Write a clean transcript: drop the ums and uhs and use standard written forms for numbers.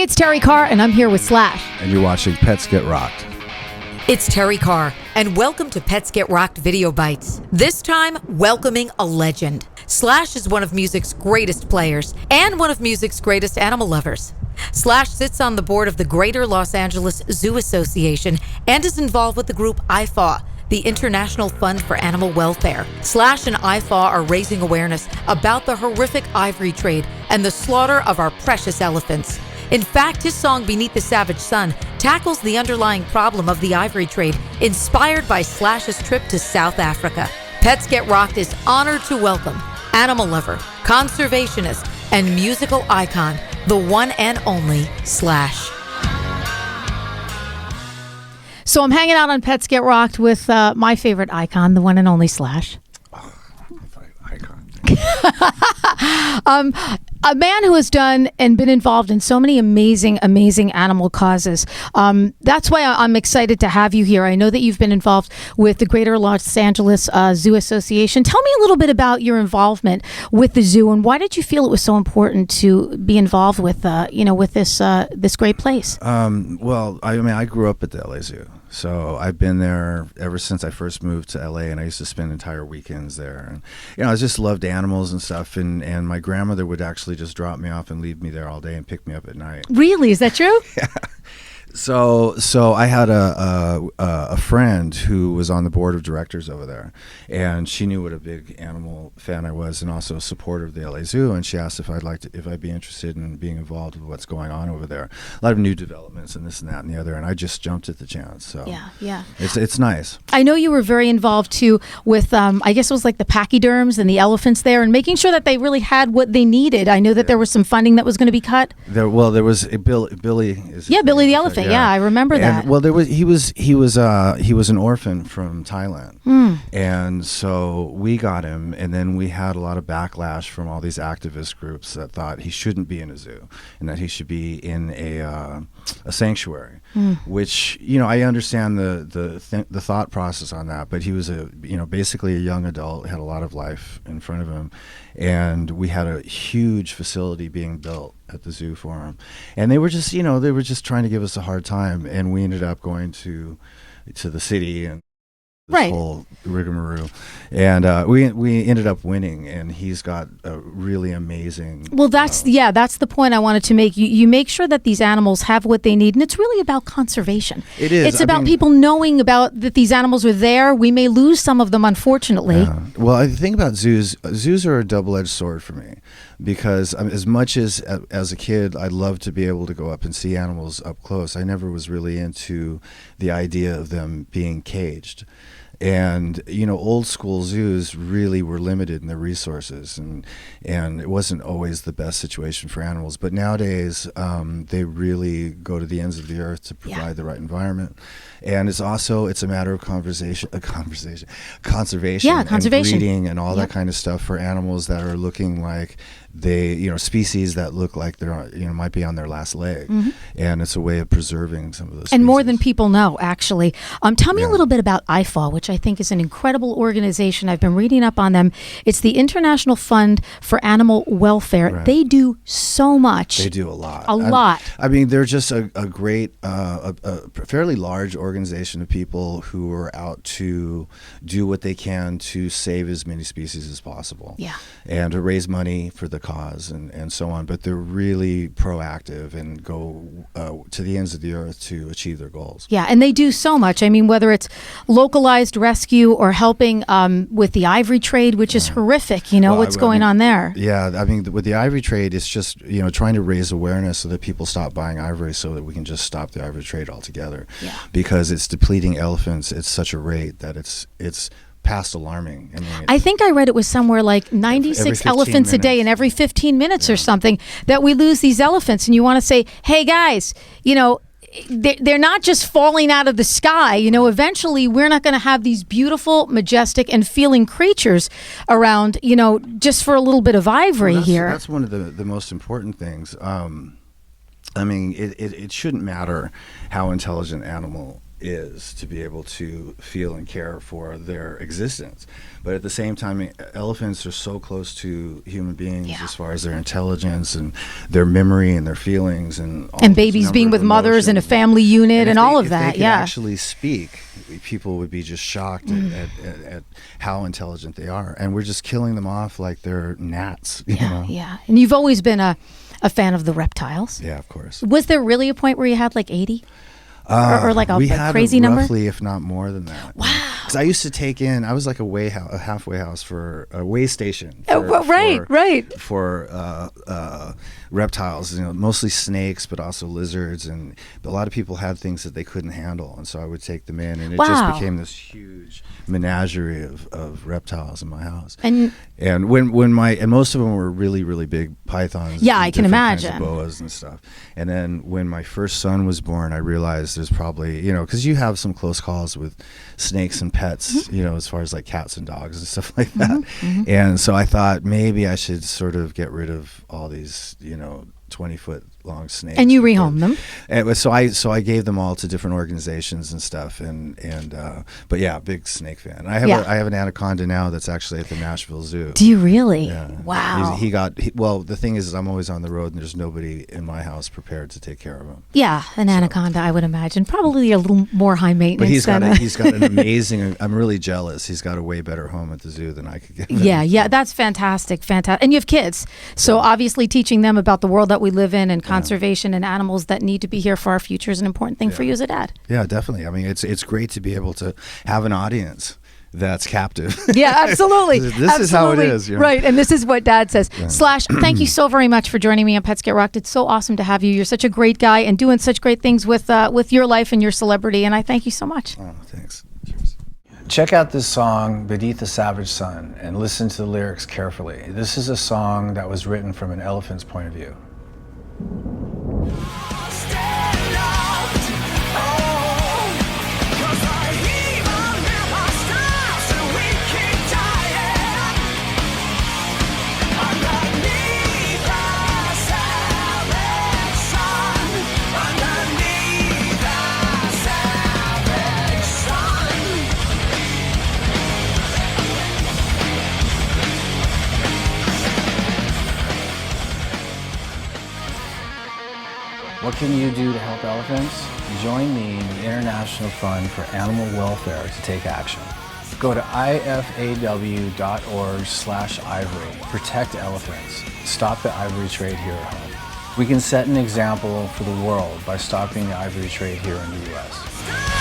it's Terry Carr, and I'm here with Slash. And you're watching Pets Get Rocked. It's Terry Carr, and welcome to Pets Get Rocked Video Bites. This time, welcoming a legend. Slash is one of music's greatest players and one of music's greatest animal lovers. Slash sits on the board of the Greater Los Angeles Zoo Association and is involved with the group IFAW, the International Fund for Animal Welfare. Slash and IFAW are raising awareness about the horrific ivory trade and the slaughter of our precious elephants. In fact, his song Beneath the Savage Sun tackles the underlying problem of the ivory trade, inspired by Slash's trip to South Africa. Pets Get Rocked is honored to welcome animal lover, conservationist, and musical icon, the one and only Slash. So I'm hanging out on Pets Get Rocked with my favorite icon, the one and only Slash. Oh, icon. A man who has done and been involved in so many amazing animal causes. That's why I'm excited to have you here. I know that you've been involved with the Greater Los Angeles Zoo Association. Tell me a little bit about your involvement with the zoo, and why did you feel it was so important to be involved with, with this great place? Well, I grew up at the LA Zoo. So I've been there ever since I first moved to LA, and I used to spend entire weekends there. And I just loved animals and stuff. And my grandmother would actually just drop me off and leave me there all day and pick me up at night. Really? Is that true? Yeah. So I had a friend who was on the board of directors over there, and she knew what a big animal fan I was, and also a supporter of the LA Zoo. And she asked if I'd be interested in being involved with what's going on over there. A lot of new developments and this and that and the other. And I just jumped at the chance. So yeah, it's nice. I know you were very involved too with I guess it was like the pachyderms and the elephants there, and making sure that they really had what they needed. I know that there was some funding that was going to be cut. There was Billy. Billy the elephant. Yeah, I remember that. Well, he was an orphan from Thailand, and so we got him, and then we had a lot of backlash from all these activist groups that thought he shouldn't be in a zoo and that he should be in a sanctuary. Which I understand the thought process on that, but he was basically a young adult, had a lot of life in front of him, and we had a huge facility being built at the zoo for him, and they were just trying to give us a hard time, and we ended up going to the city and this whole rigmarole, and we ended up winning, and he's got a really amazing. Well, that's the point I wanted to make. You make sure that these animals have what they need, and it's really about conservation. It is. It's about people knowing about that these animals are there. We may lose some of them, unfortunately. Well, I think about zoos. Zoos are a double-edged sword for me, because as much as a kid I loved to be able to go up and see animals up close, I never was really into the idea of them being caged. And old school zoos really were limited in their resources, and it wasn't always the best situation for animals. But nowadays, they really go to the ends of the earth to provide the right environment. And it's a matter of conservation, and breeding, and all that kind of stuff for animals that are looking like species that look like they're might be on their last leg, and it's a way of preserving some of those. And more than people know, actually. Tell me a little bit about IFAW, which I think is an incredible organization. I've been reading up on them. It's the International Fund for Animal Welfare. Right. They do so much. They do a lot. A lot. I mean, they're just a great, a fairly large organization of people who are out to do what they can to save as many species as possible. Yeah. And to raise money for the cause and so on. But they're really proactive and go to the ends of the earth to achieve their goals. Yeah, and they do so much. I mean, whether it's localized rescue or helping with the ivory trade, which is horrific, what's going on there. Yeah, I mean, with the ivory trade, it's just, trying to raise awareness so that people stop buying ivory so that we can just stop the ivory trade altogether. Yeah. Because it's depleting elephants at such a rate that it's past alarming. I think I read it was somewhere like 96 elephants a day, and every 15 minutes or something that we lose these elephants. And you want to say, hey guys, they're not just falling out of the sky. Eventually we're not going to have these beautiful, majestic, and feeling creatures around, just for a little bit of ivory here. That's one of the most important things. I mean, it shouldn't matter how intelligent animal is to be able to feel and care for their existence. But at the same time, elephants are so close to human beings as far as their intelligence and their memory and their feelings and all and babies being with mothers in a family unit and all of that. If they could actually speak, people would be just shocked at how intelligent they are, and we're just killing them off like they're gnats. You know? Yeah. And you've always been a fan of the reptiles. Yeah, of course. Was there really a point where you had like 80? Or like a crazy number? Roughly, if not more than that. Wow. Because I used to take in, I was like a halfway house for a way station. Right. For reptiles, you know, mostly snakes, but also lizards. And a lot of people had things that they couldn't handle. And so I would take them in, and it just became this huge menagerie of reptiles in my house. And most of them were really, really big pythons. Yeah, I can imagine. Kinds of boas and stuff. And then when my first son was born, I realized there's probably, you know, because you have some close calls with snakes and pets, you know, as far as like cats and dogs and stuff like that. And so I thought maybe I should sort of get rid of all these, you know, 20-foot long snakes. And you rehome them. And so I gave them all to different organizations and stuff. But yeah, big snake fan. I have an anaconda now that's actually at the Nashville Zoo. Do you really? Yeah. Wow. Well, the thing is I'm always on the road, and there's nobody in my house prepared to take care of him. Yeah, an anaconda, I would imagine, probably a little more high maintenance. But he's got an amazing. I'm really jealous. He's got a way better home at the zoo than I could get. Yeah, that's fantastic. And you have kids, so obviously teaching them about the world that we live in and conservation and animals that need to be here for our future is an important thing for you as a dad. Yeah, definitely. I mean, it's great to be able to have an audience that's captive. Yeah, absolutely. This is how it is. You know? Right, and this is what Dad says. Slash, thank you so very much for joining me on Pets Get Rocked. It's so awesome to have you. You're such a great guy and doing such great things with your life and your celebrity, and I thank you so much. Oh, thanks. Cheers. Check out this song, Beneath the Savage Sun, and listen to the lyrics carefully. This is a song that was written from an elephant's point of view. What can you do to help elephants? Join me in the International Fund for Animal Welfare to take action. Go to ifaw.org/ivory. Protect elephants. Stop the ivory trade here at home. We can set an example for the world by stopping the ivory trade here in the U.S.